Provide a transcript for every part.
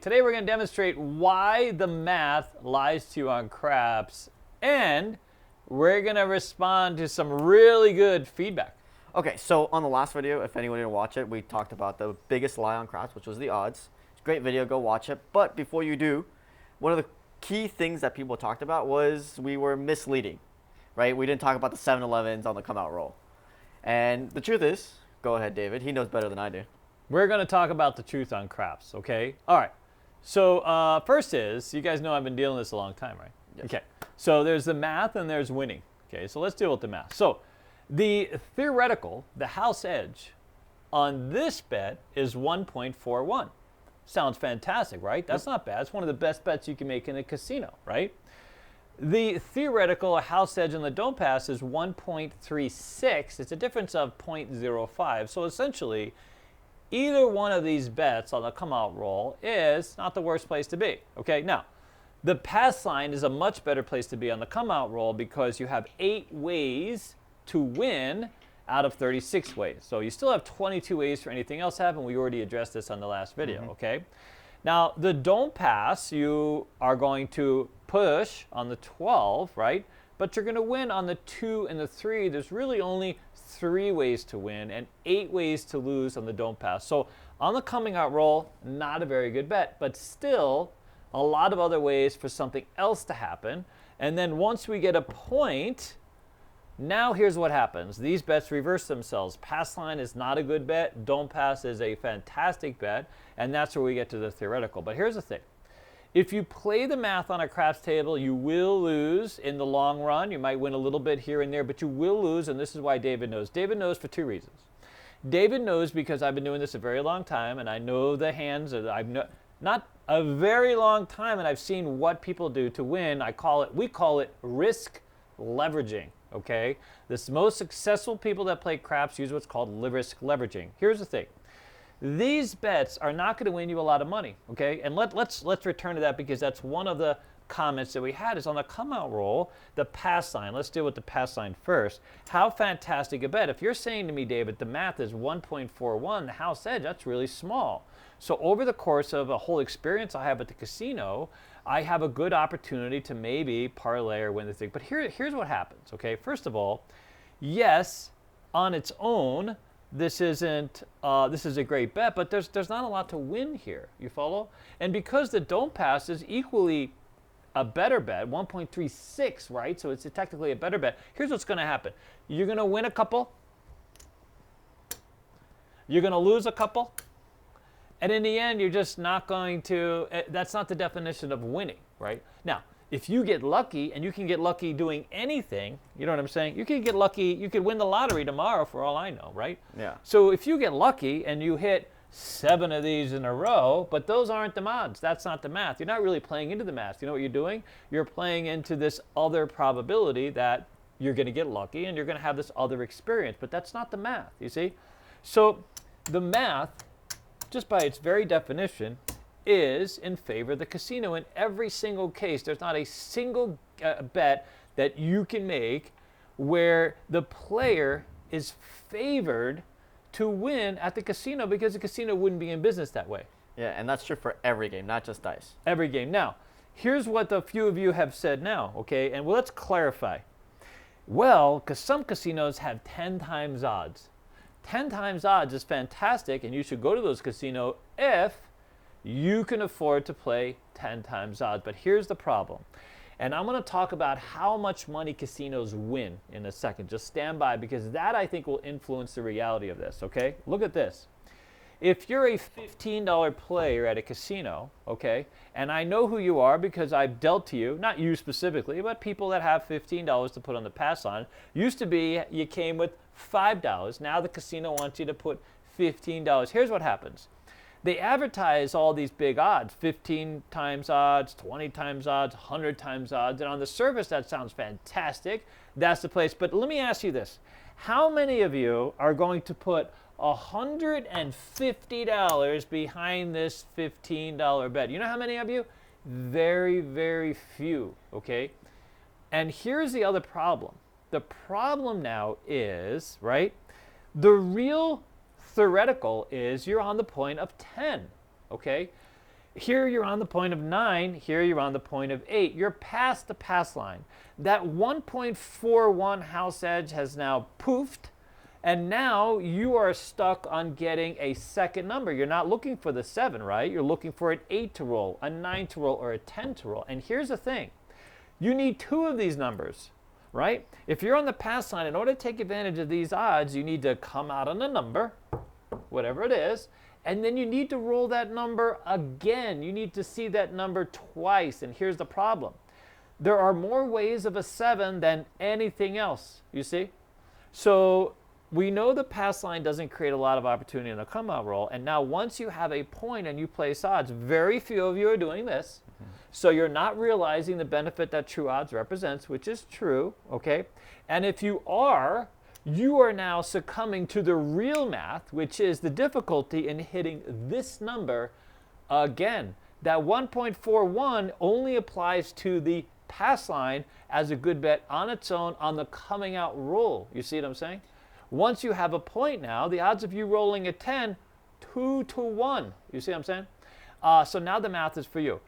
Today we're going to demonstrate why the math lies to you on craps, and we're going to respond to some really good feedback. Okay, so on the last video, if anyone didn't watch it, we talked about the biggest lie on craps, which was the odds. It's a great video, go watch it. But before you do, one of the key things that people talked about was we were misleading, right? We didn't talk about the 7-Elevens on the come out roll. And the truth is, go ahead, David, he knows better than I do. We're going to talk about the truth on craps, okay? All right. So first is, you guys know I've been dealing with this a long time, right? Yes. Okay. So there's the math and there's winning. Okay, so let's deal with the math. So the theoretical, the house edge on this bet is 1.41. Sounds fantastic, right? That's not bad. It's one of the best bets you can make in a casino, right? The theoretical house edge on the don't pass is 1.36. It's a difference of 0.05. So essentially, either one of these bets on the come out roll is not the worst place to be. Okay, now the pass line is a much better place to be on the come out roll because you have 8 ways to win out of 36 ways. So you still have 22 ways for anything else to happen. We already addressed this on the last video, okay? Now the don't pass, you are going to push on the 12, right? But you're going to win on the 2 and the 3. There's really only 3 ways to win and 8 ways to lose on the don't pass. So on the coming out roll, not a very good bet, but still a lot of other ways for something else to happen. And then once we get a point, now here's what happens. These bets reverse themselves. Pass line is not a good bet. Don't pass is a fantastic bet. And that's where we get to the theoretical. But here's the thing. If you play the math on a craps table, you will lose in the long run. You might win a little bit here and there, but you will lose, and this is why David knows. David knows for 2 reasons. David knows because I've been doing this a very long time, and I know the hands. Not a very long time, and I've seen what people do to win. We call it risk leveraging, okay? The most successful people that play craps use what's called risk leveraging. Here's the thing. These bets are not going to win you a lot of money, okay? And let's return to that because that's one of the comments that we had is on the come out roll, the pass line. Let's deal with the pass line first. How fantastic a bet. If you're saying to me, David, the math is 1.41, the house edge, that's really small. So over the course of a whole experience I have at the casino, I have a good opportunity to maybe parlay or win the thing. But here's what happens, okay? First of all, yes, on its own, this is a great bet, but there's not a lot to win here. You follow? And because the don't pass is equally a better bet, 1.36, right? So it's technically a better bet. Here's what's going to happen. You're going to win a couple. You're going to lose a couple. And in the end, you're just not going to, that's not the definition of winning, right? Now, if you get lucky, and you can get lucky doing anything, you know what I'm saying? You can get lucky, you could win the lottery tomorrow for all I know, right? Yeah. So if you get lucky and you hit 7 of these in a row, but those aren't the odds, that's not the math. You're not really playing into the math. You know what you're doing? You're playing into this other probability that you're going to get lucky and you're going to have this other experience, but that's not the math, you see? So the math, just by its very definition, is in favor of the casino in every single case. There's not a single bet that you can make where the player is favored to win at the casino because the casino wouldn't be in business that way. Yeah, and that's true for every game, not just dice. Every game. Now, here's what a few of you have said now, okay? And let's clarify. Well, because some casinos have 10 times odds. 10 times odds is fantastic, and you should go to those casinos if you can afford to play 10 times odds. But here's the problem. And I'm going to talk about how much money casinos win in a second. Just stand by because that, I think, will influence the reality of this, okay? Look at this. If you're a $15 player at a casino, okay, and I know who you are because I've dealt to you, not you specifically, but people that have $15 to put on the pass line. Used to be you came with $5. Now the casino wants you to put $15. Here's what happens. They advertise all these big odds, 15 times odds, 20 times odds, 100 times odds, and on the surface that sounds fantastic. That's the place. But let me ask you this. How many of you are going to put $150 behind this $15 bet? You know how many of you? Very, very few, okay? And here's the other problem. The problem now is, right, the real theoretical is you're on the point of 10, okay? here you're on the point of 9, here you're on the point of 8. You're past the pass line. That 1.41 house edge has now poofed, and now you are stuck on getting a second number. You're not looking for the 7, right? You're looking for an 8 to roll, a 9 to roll, or a 10 to roll. And here's the thing. You need 2 of these numbers, right? If you're on the pass line, in order to take advantage of these odds, you need to come out on a number, whatever it is, and then you need to roll that number again. You need to see that number twice. And here's the problem. There are more ways of a 7 than anything else, you see? So we know the pass line doesn't create a lot of opportunity in a come-out roll. And now once you have a point and you place odds, very few of you are doing this. So you're not realizing the benefit that true odds represents, which is true, okay? And if you are now succumbing to the real math, which is the difficulty in hitting this number again. That 1.41 only applies to the pass line as a good bet on its own on the coming out roll. You see what I'm saying? Once you have a point now, the odds of you rolling a 10, 2 to 1. You see what I'm saying? So now the math is for you.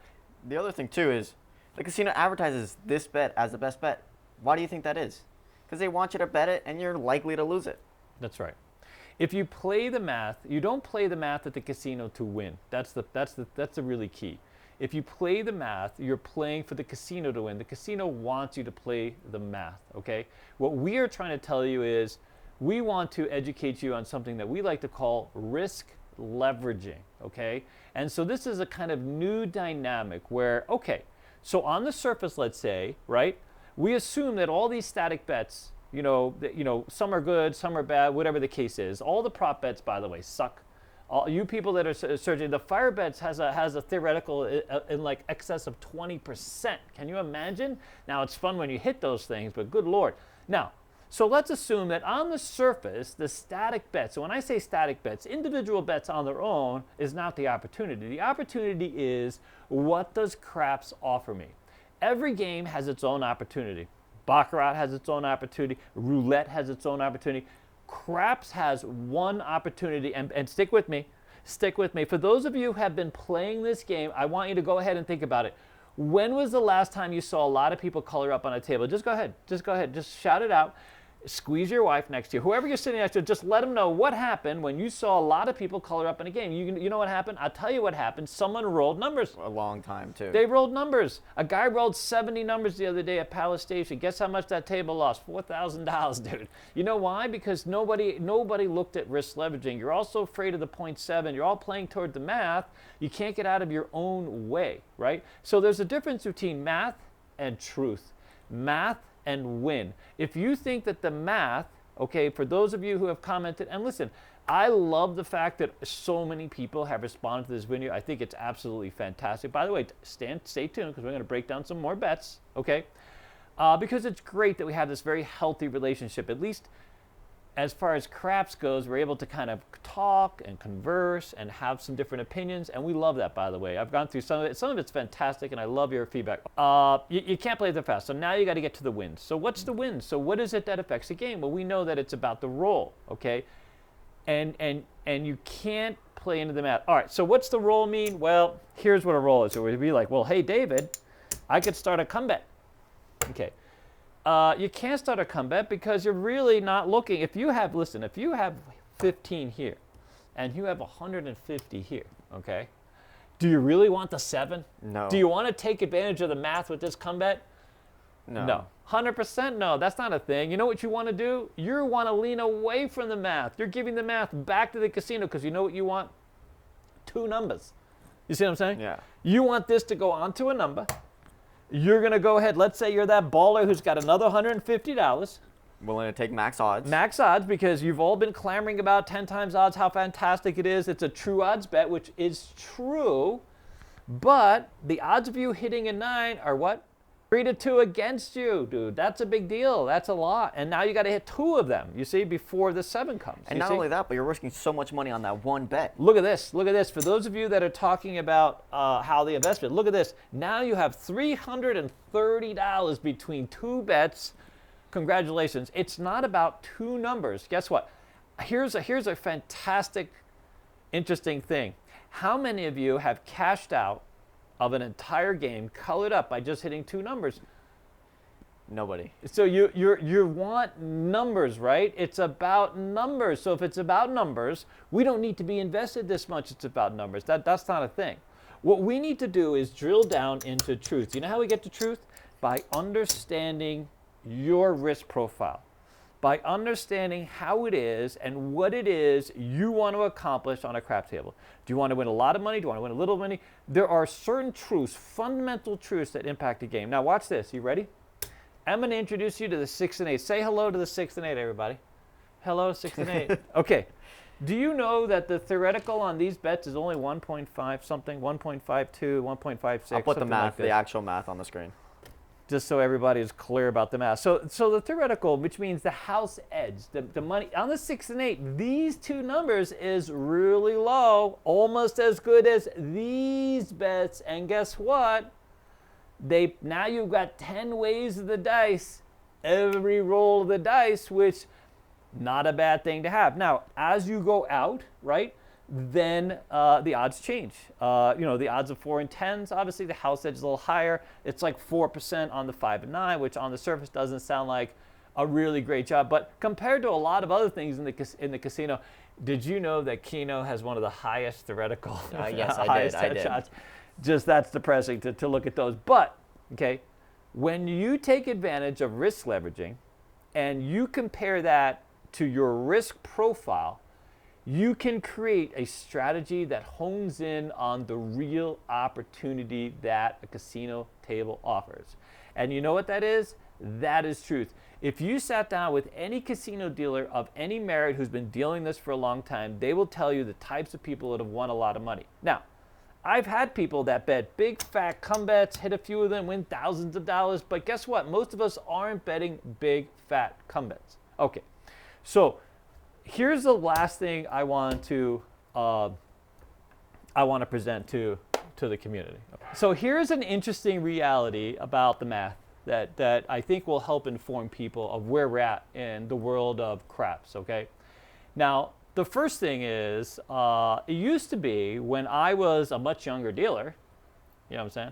The other thing too is the casino advertises this bet as the best bet. Why do you think that is? Because they want you to bet it and you're likely to lose it. That's right. If you play the math, you don't play the math at the casino to win. That's the really key. If you play the math, you're playing for the casino to win. The casino wants you to play the math, okay? What we are trying to tell you is we want to educate you on something that we like to call risk leveraging, okay? And so this is a kind of new dynamic where, okay, so on the surface, let's say, right, we assume that all these static bets, some are good, some are bad, whatever the case is. All the prop bets, by the way, suck. All you people that are searching, the fire bets has a theoretical in like excess of 20%. Can you imagine? Now, it's fun when you hit those things, but good Lord. Now, so let's assume that on the surface, the static bets, so when I say static bets, individual bets on their own is not the opportunity. The opportunity is, what does craps offer me? Every game has its own opportunity. Baccarat has its own opportunity. Roulette has its own opportunity. Craps has one opportunity, and stick with me. Stick with me. For those of you who have been playing this game, I want you to go ahead and think about it. When was the last time you saw a lot of people color up on a table? Just go ahead. Just go ahead. Just shout it out. Squeeze your wife next to you. Whoever you're sitting next to, just let them know what happened when you saw a lot of people color up in a game. You know what happened? I'll tell you what happened. Someone rolled numbers. A long time, too. They rolled numbers. A guy rolled 70 numbers the other day at Palace Station. Guess how much that table lost? $4,000, dude. You know why? Because nobody looked at risk leveraging. You're also afraid of the 0.7. You're all playing toward the math. You can't get out of your own way, right? So there's a difference between math and truth. Math and win. If you think that the math, okay, for those of you who have commented, and listen, I love the fact that so many people have responded to this video. I think it's absolutely fantastic. By the way, stay tuned because we're going to break down some more bets, okay? Because it's great that we have this very healthy relationship. At least as far as craps goes, we're able to kind of talk and converse and have some different opinions, and we love that, by the way. I've gone through some of it. Some of it's fantastic, and I love your feedback. You can't play that fast, so now you got to get to the wins. So what's the win? So what is it that affects the game? Well, we know that it's about the roll, okay? And you can't play into the math. All right, so what's the roll mean? Well, here's what a roll is. It would be like, well, hey, David, I could start a comeback. Okay. You can't start a comeback because you're really not looking. If you have 15 here and you have 150 here, okay, do you really want the 7? No. Do you want to take advantage of the math with this comeback? No. No. 100% no. That's not a thing. You know what you want to do? You want to lean away from the math. You're giving the math back to the casino because you know what you want? 2 numbers. You see what I'm saying? Yeah. You want this to go onto a number. You're going to go ahead. Let's say you're that baller who's got another $150. Willing to take max odds. Max odds, because you've all been clamoring about 10 times odds, how fantastic it is. It's a true odds bet, which is true. But the odds of you hitting a 9 are what? 3 to 2 against you, dude. That's a big deal. That's a lot. And now you got to hit 2 of them, you see, before the 7 comes. And not only that, but you're risking so much money on that one bet. Look at this. Look at this. For those of you that are talking about how the investment, look at this. Now you have $330 between 2 bets. Congratulations. It's not about 2 numbers. Guess what? Here's a fantastic, interesting thing. How many of you have cashed out of an entire game colored up by just hitting 2 numbers? Nobody. So you want numbers, right? It's about numbers. So if it's about numbers, we don't need to be invested this much. It's about numbers. That's not a thing. What we need to do is drill down into truth. You know how we get to truth? By understanding your risk profile. By understanding how it is and what it is you want to accomplish on a crap table. Do you want to win a lot of money? Do you want to win a little money? There are certain truths, fundamental truths that impact the game. Now watch this. You ready? I'm going to introduce you to the 6 and 8. Say hello to the 6 and 8, everybody. Hello, 6 and 8. Okay. Do you know that the theoretical on these bets is only 1.5 something, 1.52, 1.56? I'll put the math, like the actual math on the screen. Just so everybody is clear about the math. So the theoretical, which means the house edge, the money on the 6 and 8, these 2 numbers is really low, almost as good as these bets. And guess what? Now you've got 10 ways of the dice, every roll of the dice, which not a bad thing to have. Now, as you go out, right, then the odds change. The odds of 4 and 10s, obviously the house edge is a little higher. It's like 4% on the 5 and 9, which on the surface doesn't sound like a really great job. But compared to a lot of other things in the casino, did you know that Keno has one of the highest theoretical, yes, highest I did. shots? Just that's depressing to look at those. But, okay, when you take advantage of risk leveraging and you compare that to your risk profile, you can create a strategy that hones in on the real opportunity that a casino table offers. And you know what that is? That is truth. If you sat down with any casino dealer of any merit who's been dealing this for a long time, they will tell you the types of people that have won a lot of money. Now, I've had people that bet big fat come bets, hit a few of them, win thousands of dollars, but guess what? Most of us aren't betting big fat come bets. Okay, so here's the last thing I want to present to the community. So here's an interesting reality about the math that I think will help inform people of where we're at in the world of craps. Okay, now the first thing is it used to be when I was a much younger dealer, you know what I'm saying,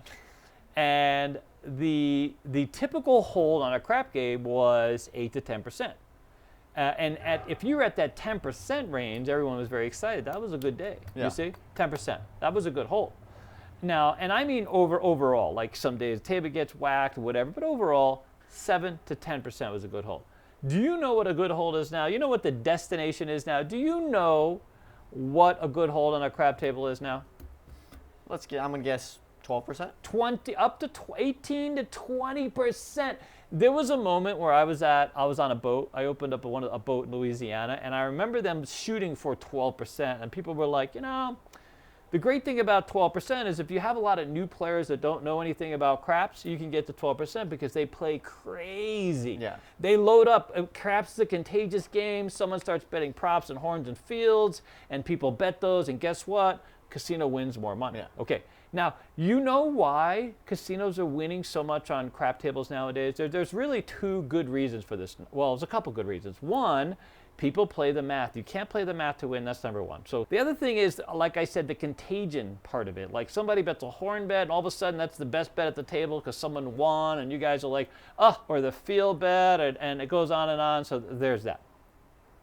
and the typical hold on a crap game was 8 to 10%. If you were at that 10% range, everyone was very excited. That was a good day. Yeah. You see, 10%. That was a good hold. Now, and I mean overall, like some days the table gets whacked or whatever, but overall, 7 to 10% was a good hold. Do you know what a good hold is now? You know what the destination is now? Do you know what a good hold on a crap table is now? I'm gonna guess 12%. 18 to 20%. There was a moment where I was on a boat. I opened up a boat in Louisiana, and I remember them shooting for 12%, and people were like, the great thing about 12% is if you have a lot of new players that don't know anything about craps, you can get to 12% because they play crazy. Yeah. They load up. Craps is a contagious game. Someone starts betting props and horns and fields, and people bet those, and guess what? Casino wins more money. Yeah. Okay. Now, you know why casinos are winning so much on crap tables nowadays? There's really 2 good reasons for this. Well, there's a couple good reasons. One, people play the math. You can't play the math to win. That's number 1. So the other thing is, like I said, the contagion part of it. Like somebody bets a horn bet, and all of a sudden that's the best bet at the table because someone won, and you guys are like, or the field bet, and it goes on and on. So there's that.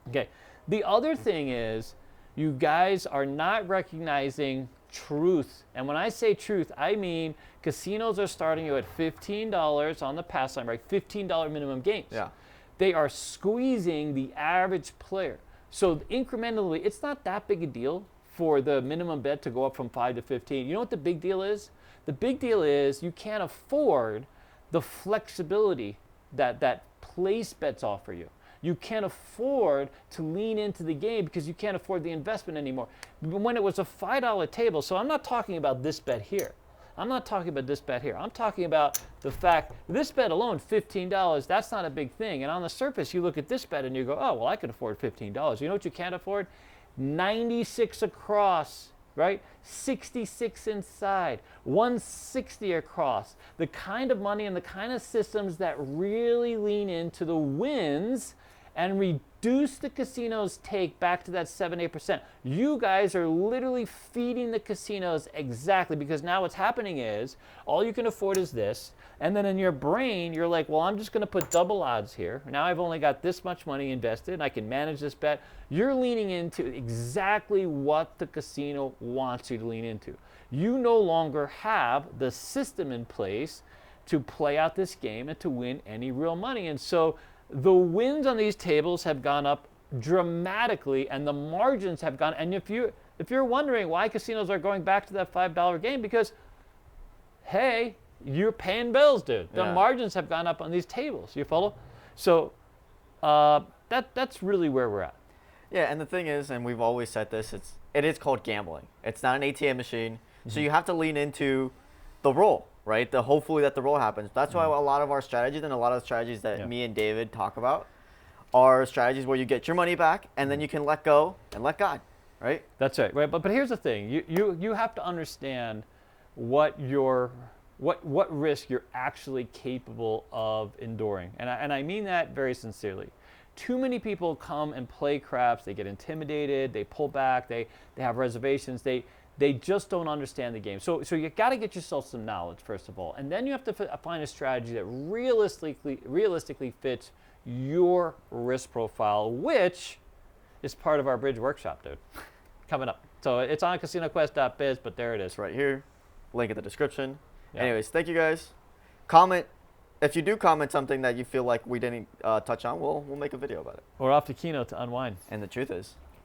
Okay. The other thing is, you guys are not recognizing truth. And when I say truth, I mean casinos are starting you at $15 on the pass line, right? $15 minimum games. Yeah. They are squeezing the average player. So incrementally, it's not that big a deal for the minimum bet to go up from 5 to 15. You know what the big deal is? The big deal is you can't afford the flexibility that place bets offer you. You can't afford to lean into the game because you can't afford the investment anymore. When it was a $5 table, so I'm not talking about this bet here. I'm not talking about this bet here. I'm talking about the fact this bet alone, $15, that's not a big thing. And on the surface, you look at this bet and you go, oh, well, I can afford $15. You know what you can't afford? 96 across, right? 66 inside, 160 across. The kind of money and the kind of systems that really lean into the wins and reduce the casino's take back to that 7-8%. You guys are literally feeding the casinos exactly, because now what's happening is all you can afford is this, and then in your brain you're like, well, I'm just going to put double odds here. Now I've only got this much money invested and I can manage this bet. You're leaning into exactly what the casino wants you to lean into. You no longer have the system in place to play out this game and to win any real money. And so the wins on these tables have gone up dramatically, and the margins have gone. And if you're wondering why casinos are going back to that $5 game, because hey, you're paying bills, dude. The margins have gone up on these tables. You follow? So that's really where we're at. Yeah, and the thing is, and we've always said this, it is called gambling. It's not an ATM machine, so you have to lean into the roll, right? Hopefully that the roll happens. That's why a lot of our strategies and a lot of the strategies that me and David talk about are strategies where you get your money back and then you can let go and let God, right? That's right, right. But here's the thing: you have to understand what risk you're actually capable of enduring, and I mean that very sincerely. Too many people come and play craps. They get intimidated. They pull back. They have reservations. They just don't understand the game. So you got to get yourself some knowledge first of all, and then you have to find a strategy that realistically fits your risk profile, which is part of our bridge workshop, dude. Coming up. So it's on casinoquest.biz, but there it is. It's right here. Link in the description. Yeah. Anyways, thank you guys. Comment. If you do comment something that you feel like we didn't touch on, we'll make a video about it. We're off to Keno to unwind. And the truth is,